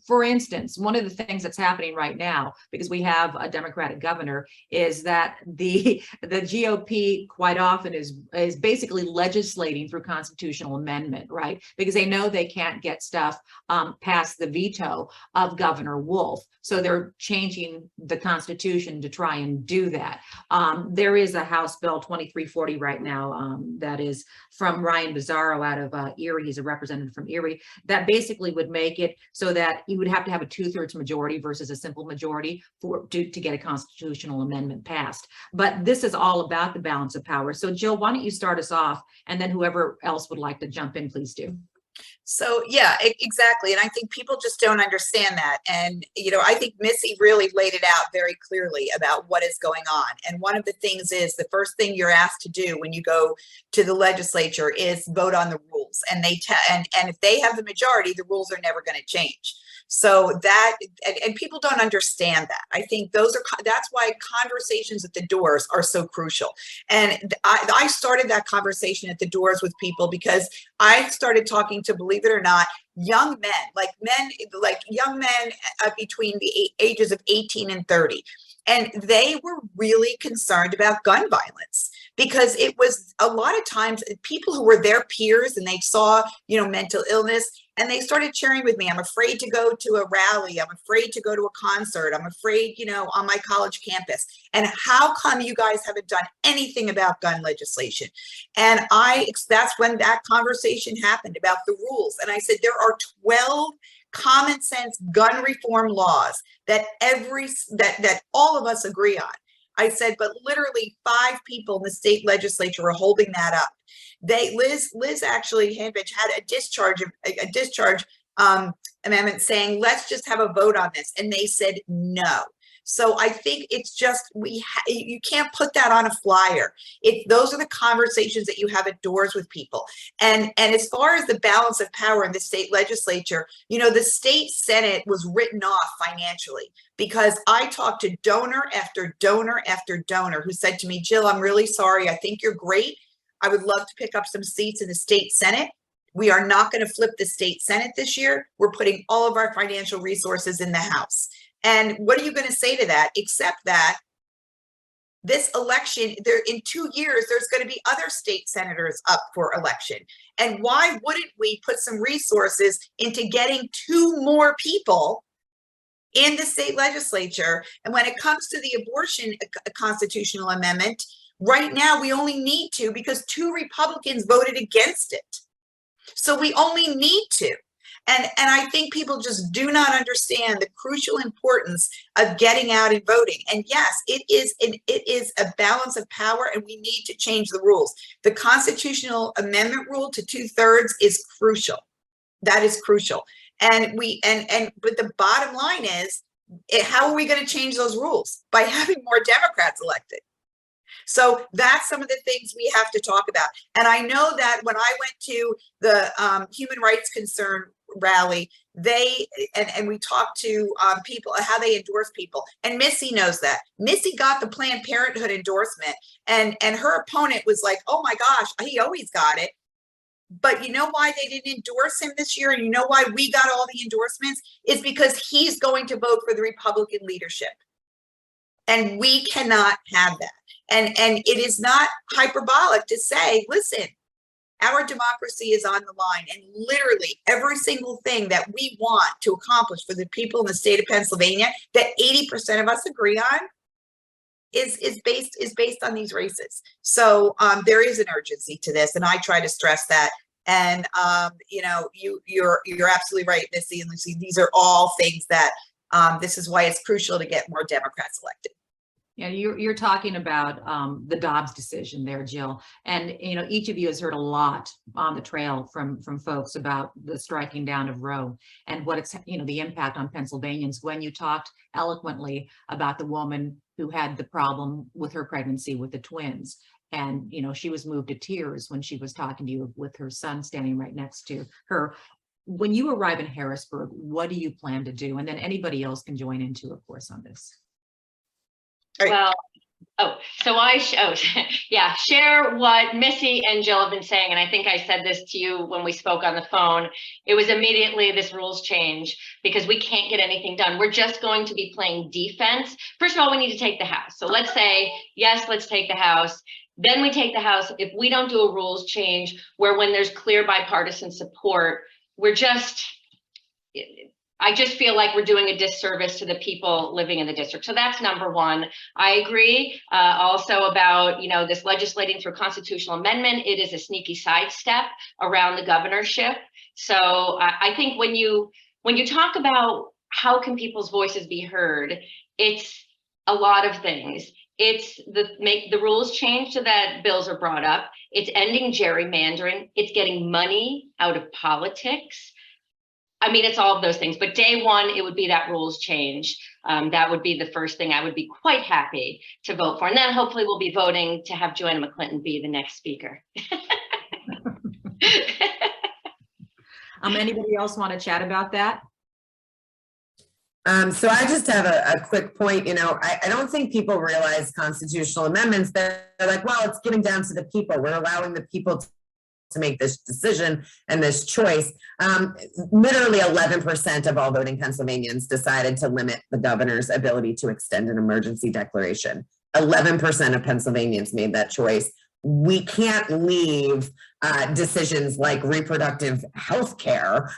For instance, one of the things that's happening right now, because we have a Democratic governor, is that the GOP quite often is basically legislating through constitutional amendment, right? Because they know they can't get stuff past the veto of Governor Wolf. So they're changing the Constitution to try and do that. There is a House Bill 2340 right now that is from Ryan Bizzaro out of Erie. He's a representative from Erie, that basically would make it so that you would have to have a 2/3 majority versus a simple majority to get a constitutional amendment passed. But this is all about the balance of power. So Jill, why don't you start us off, and then whoever else would like to jump in, please do. So yeah, exactly. And I think people just don't understand that. And, you know, I think Missy really laid it out very clearly about what is going on. And one of the things is, the first thing you're asked to do when you go to the legislature is vote on the rules. And and if they have the majority, the rules are never going to change. So that, and people don't understand that. I think that's why conversations at the doors are so crucial. And I started that conversation at the doors with people because I started talking to, believe it or not, young men, young men between the ages of 18 and 30. And they were really concerned about gun violence, because it was a lot of times people who were their peers and they saw, you know, mental illness, and they started cheering with me. I'm afraid to go to a rally. I'm afraid to go to a concert. I'm afraid, you know, on my college campus. And how come you guys haven't done anything about gun legislation? And that's when that conversation happened about the rules. And I said, there are 12 common sense gun reform laws that all of us agree on. I said, but literally 5 people in the state legislature are holding that up. Liz actually, Handbridge, had a discharge amendment saying, let's just have a vote on this. And they said no. So I think it's just, you can't put that on a flyer. Those are the conversations that you have at doors with people. And as far as the balance of power in the state legislature, you know, the state Senate was written off financially because I talked to donor after donor after donor who said to me, Jill, I'm really sorry. I think you're great. I would love to pick up some seats in the state Senate. We are not going to flip the state Senate this year. We're putting all of our financial resources in the House. And what are you going to say to that, except that this election, there in 2 years, there's going to be other state senators up for election. And why wouldn't we put some resources into getting 2 more people in the state legislature? And when it comes to the abortion constitutional amendment, right now we only need 2 because 2 Republicans voted against it. So we only need 2. And I think people just do not understand the crucial importance of getting out and voting. And yes, it is a balance of power, and we need to change the rules. The constitutional amendment rule to 2/3 is crucial. That is crucial. And but the bottom line is, how are we going to change those rules? By having more Democrats elected. So that's some of the things we have to talk about. And I know that when I went to the Human Rights Concern rally, and we talked to people, how they endorse people. And Missy knows that. Missy got the Planned Parenthood endorsement, and her opponent was like, oh my gosh, he always got it. But you know why they didn't endorse him this year? And you know why we got all the endorsements? Is because he's going to vote for the Republican leadership. And we cannot have that. And it is not hyperbolic to say, listen, our democracy is on the line, and literally every single thing that we want to accomplish for the people in the state of Pennsylvania that 80% of us agree on is based on these races. So there is an urgency to this, and I try to stress that. And you know, you're absolutely right, Missy and Lucy. These are all things that this is why it's crucial to get more Democrats elected. Yeah, you're talking about the Dobbs decision there, Jill, and you know, each of you has heard a lot on the trail from folks about the striking down of Roe and what it's, you know, the impact on Pennsylvanians. When you talked eloquently about the woman who had the problem with her pregnancy with the twins, and you know, she was moved to tears when she was talking to you with her son standing right next to her. When you arrive in Harrisburg, what do you plan to do? And then anybody else can join in too, of course, on this. Well, yeah, share what Missy and Jill have been saying. And I think I said this to you when we spoke on the phone. It was immediately this rules change because we can't get anything done. We're just going to be playing defense. First of all, we need to take the House. So let's say, yes, let's take the House. Then we take the House. If we don't do a rules change where when there's clear bipartisan support, I just feel like we're doing a disservice to the people living in the district. So that's number one. I agree also about, you know, this legislating through constitutional amendment. It is a sneaky sidestep around the governorship. So I think when you talk about how can people's voices be heard, it's a lot of things. It's make the rules change so that bills are brought up. It's ending gerrymandering. It's getting money out of politics. I mean, it's all of those things, but day one, it would be that rules change. That would be the first thing I would be quite happy to vote for. And then hopefully we'll be voting to have Joanna McClinton be the next speaker. Anybody else want to chat about that? So I just have a quick point. You know, I don't think people realize constitutional amendments. They're like, well, it's getting down to the people. We're allowing the people to make this decision and this choice. Literally 11% of all voting Pennsylvanians decided to limit the governor's ability to extend an emergency declaration. 11% of Pennsylvanians made that choice. We can't leave decisions like reproductive health care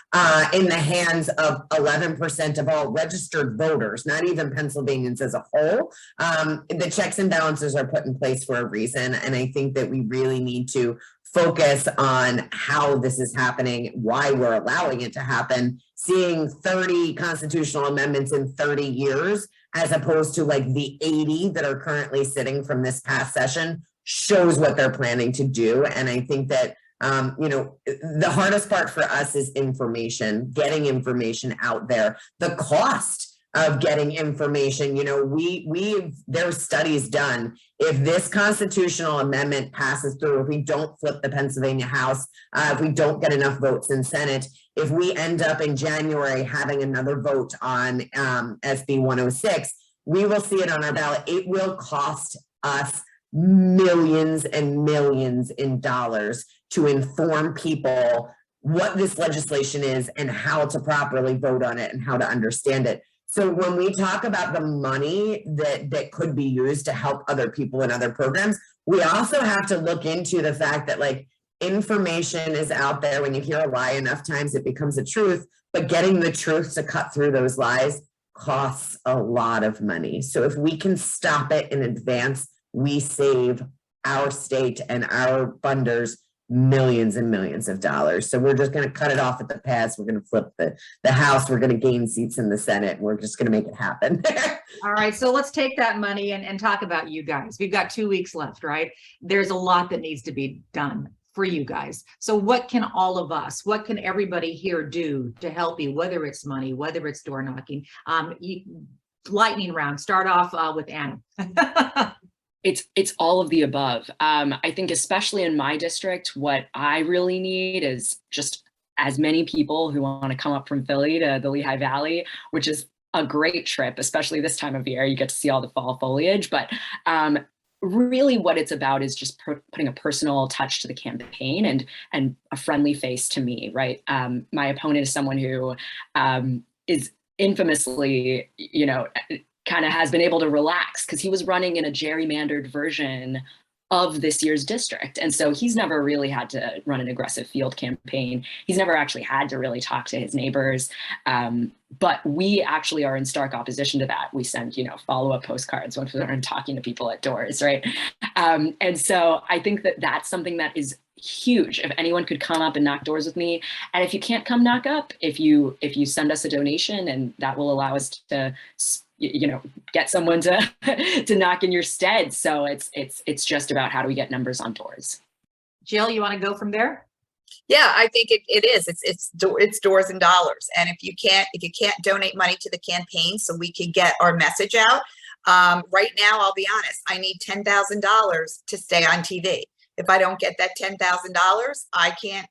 in the hands of 11% of all registered voters, not even Pennsylvanians as a whole. The checks and balances are put in place for a reason. And I think that we really need to focus on how this is happening, why we're allowing it to happen. Seeing 30 constitutional amendments in 30 years, as opposed to like the 80 that are currently sitting from this past session, shows what they're planning to do. And I think that You know, the hardest part for us is information, getting information out there, the cost of getting information. You know, there's studies done. If this constitutional amendment passes through, if we don't flip the Pennsylvania House, if we don't get enough votes in Senate, if we end up in January having another vote on SB 106, we will see it on our ballot. It will cost us millions and millions in dollars to inform people what this legislation is and how to properly vote on it and how to understand it. So when we talk about the money that could be used to help other people in other programs, we also have to look into the fact that, like, information is out there. When you hear a lie enough times, it becomes a truth, but getting the truth to cut through those lies costs a lot of money. So if we can stop it in advance, we save our state and our funders millions and millions of dollars. So we're just going to cut it off at the pass. We're going to flip the House. We're going to gain seats in the Senate. We're just going to make it happen. All right, so let's take that money and talk about you guys. We've got 2 weeks left, right? There's a lot that needs to be done for you guys. So what can all of us, what can everybody here do to help you, whether it's money, whether it's door knocking? Lightning round, start off with Anna. It's all of the above. I think especially in my district, what I really need is just as many people who want to come up from Philly to the Lehigh Valley, which is a great trip, especially this time of year. You get to see all the fall foliage, but really what it's about is just putting a personal touch to the campaign and a friendly face to me, right? My opponent is someone who is infamously, you know, kind of has been able to relax because he was running in a gerrymandered version of this year's district. And so he's never really had to run an aggressive field campaign. He's never actually had to really talk to his neighbors. But we actually are in stark opposition to that. We send, you know, follow-up postcards when we're talking to people at doors, right? And so I think that that's something that is huge. If anyone could come up and knock doors with me, and if you can't come knock up, if you send us a donation, and that will allow us to, you know, get someone to to knock in your stead. So it's just about how do we get numbers on doors. Jill, you want to go from there? Yeah, I think it is. It's doors and dollars. And if you can't donate money to the campaign so we can get our message out, right now, I'll be honest, I need $10,000 to stay on TV. If I don't get that $10,000,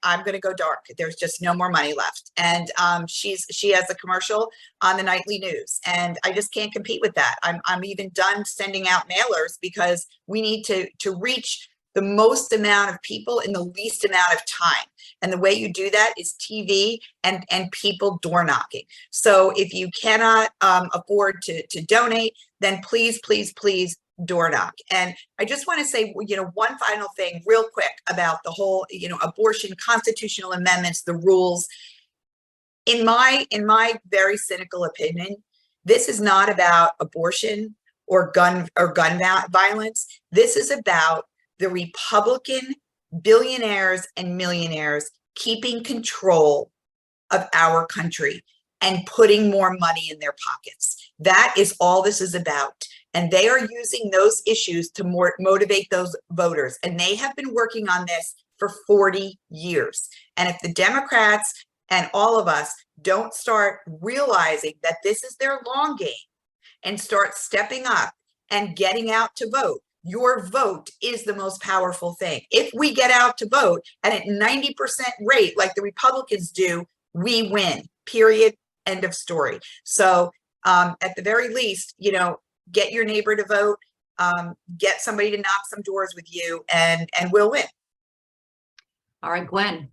I'm going to go dark. There's just no more money left. And she has a commercial on the nightly news, and I just can't compete with that. I'm even done sending out mailers because we need to reach the most amount of people in the least amount of time. And the way you do that is TV and people door knocking. So if you cannot afford to donate, then please, please, please door knock. And I just want to say, you know, one final thing real quick about the whole, you know, abortion, constitutional amendments, the rules. In my very cynical opinion, this is not about abortion or gun violence. This is about the Republican billionaires and millionaires keeping control of our country and putting more money in their pockets. That is all this is about. And they are using those issues to motivate those voters. And they have been working on this for 40 years. And if the Democrats and all of us don't start realizing that this is their long game and start stepping up and getting out to vote, your vote is the most powerful thing. If we get out to vote and at 90% rate, like the Republicans do, we win, period, end of story. So at the very least, you know, get your neighbor to vote, get somebody to knock some doors with you, and we'll win. All right, Gwen.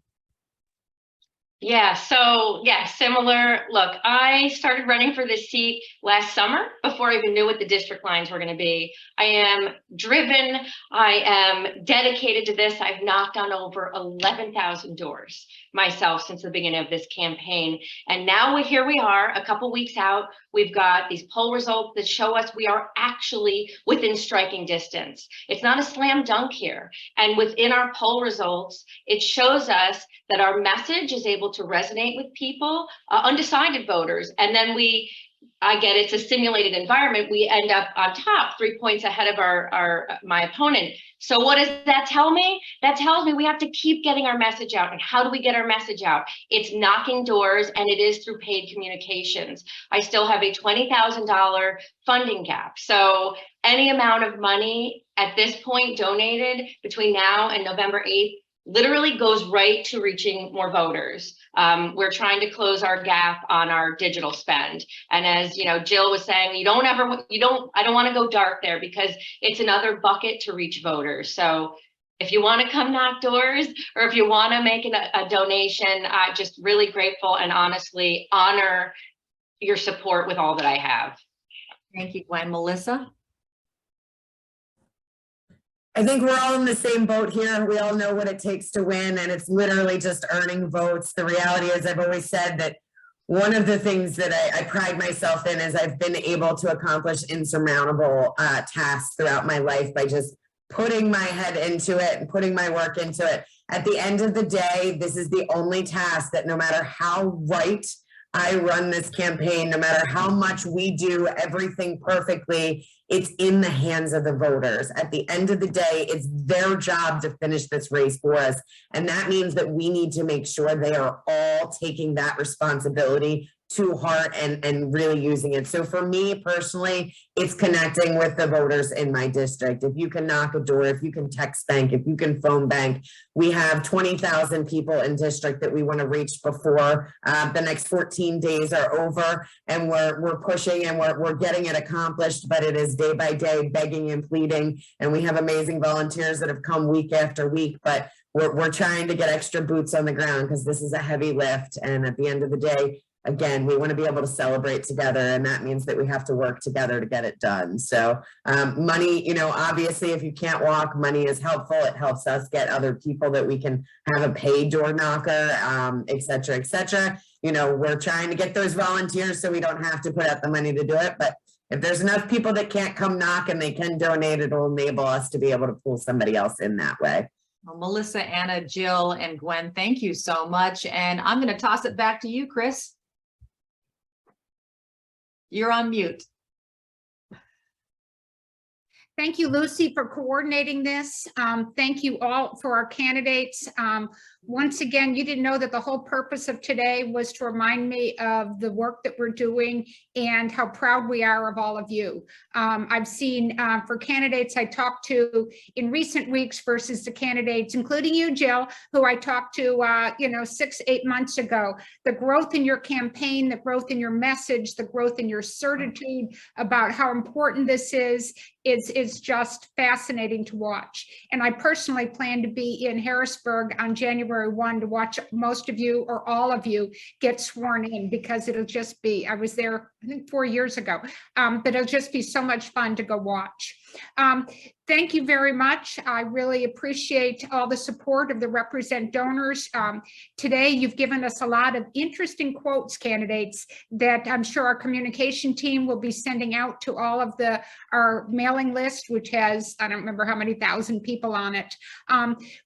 Yeah, so yeah, similar. Look, I started running for this seat last summer before I even knew what the district lines were going to be. I am driven. I am dedicated to this. I've knocked on over 11,000 doors myself since the beginning of this campaign. And now here we are, a couple weeks out. We've got these poll results that show us we are actually within striking distance. It's not a slam dunk here. And within our poll results, it shows us that our message is able to resonate with people, undecided voters. And then we I get it's a simulated environment. We end up on top, 3 points ahead of my opponent. So what does that tell me? That tells me we have to keep getting our message out. And how do we get our message out? It's knocking doors, and it is through paid communications. I still have a $20,000 funding gap. So any amount of money at this point donated between now and November 8th literally goes right to reaching more voters. We're trying to close our gap on our digital spend. And as you know, Jill was saying, I don't want to go dark there, because it's another bucket to reach voters. So if you want to come knock doors, or if you want to make a donation, I'm just really grateful and honestly honor your support with all that I have. Thank you, Gwen. Melissa? I think we're all in the same boat here. We all know what it takes to win, and it's literally just earning votes. The reality is, I've always said that one of the things that I pride myself in is I've been able to accomplish insurmountable tasks throughout my life by just putting my head into it and putting my work into it. At the end of the day, this is the only task that, no matter how right I run this campaign, no matter how much we do everything perfectly, it's in the hands of the voters. At the end of the day, it's their job to finish this race for us. And that means that we need to make sure they are all taking that responsibility to heart and really using it. So for me personally, it's connecting with the voters in my district. If you can knock a door, if you can text bank, if you can phone bank, we have 20,000 people in district that we want to reach before the next 14 days are over, and we're pushing and we're getting it accomplished, but it is day by day, begging and pleading. And we have amazing volunteers that have come week after week, but we're trying to get extra boots on the ground, because this is a heavy lift. And at the end of the day, again, we want to be able to celebrate together, and that means that we have to work together to get it done. So money, obviously, if you can't walk, money is helpful. It helps us get other people that we can have a paid door knocker, et cetera, et cetera. We're trying to get those volunteers so we don't have to put out the money to do it. But if there's enough people that can't come knock and they can donate, it'll enable us to be able to pull somebody else in that way. Well, Melissa, Anna, Jill, and Gwen, thank you so much. And I'm going to toss it back to you, Chris. You're on mute. Thank you, Lucy, for coordinating this. Thank you all for our candidates. Once again, you didn't know that the whole purpose of today was to remind me of the work that we're doing and how proud we are of all of you. I've seen for candidates I talked to in recent weeks versus the candidates, including you, Jill, who I talked to 6-8 months ago, the growth in your campaign, the growth in your message, the growth in your certitude about how important this is just fascinating to watch. And I personally plan to be in Harrisburg on January 1 to watch most of you or all of you get sworn in, because it'll just be, I was there, I think 4 years ago, but it'll just be so much fun to go watch. Thank you very much. I really appreciate all the support of the Represent donors. Today, you've given us a lot of interesting quotes, candidates, that I'm sure our communication team will be sending out to all of our mailing list, which has, I don't remember how many thousand people on it.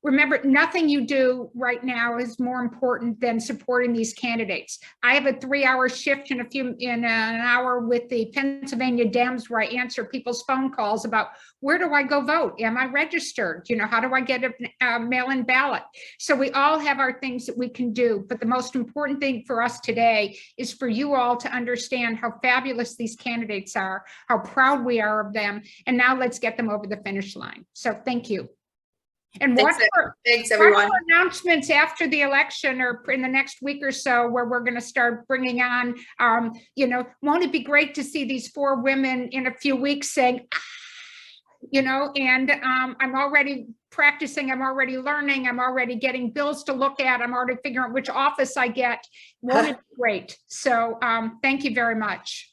Remember, nothing you do right now is more important than supporting these candidates. I have a 3-hour shift in an hour with the Pennsylvania Dems, where I answer people's phone calls about, where do I go vote? Am I registered? How do I get a mail-in ballot? So we all have our things that we can do, but the most important thing for us today is for you all to understand how fabulous these candidates are, how proud we are of them, and now let's get them over the finish line. So thank you. And thanks everyone. Watch for announcements after the election or in the next week or so, where we're going to start bringing on, won't it be great to see these 4 women in a few weeks saying, and I'm already practicing, I'm already learning, I'm already getting bills to look at, I'm already figuring out which office I get. Won't it be great? So thank you very much.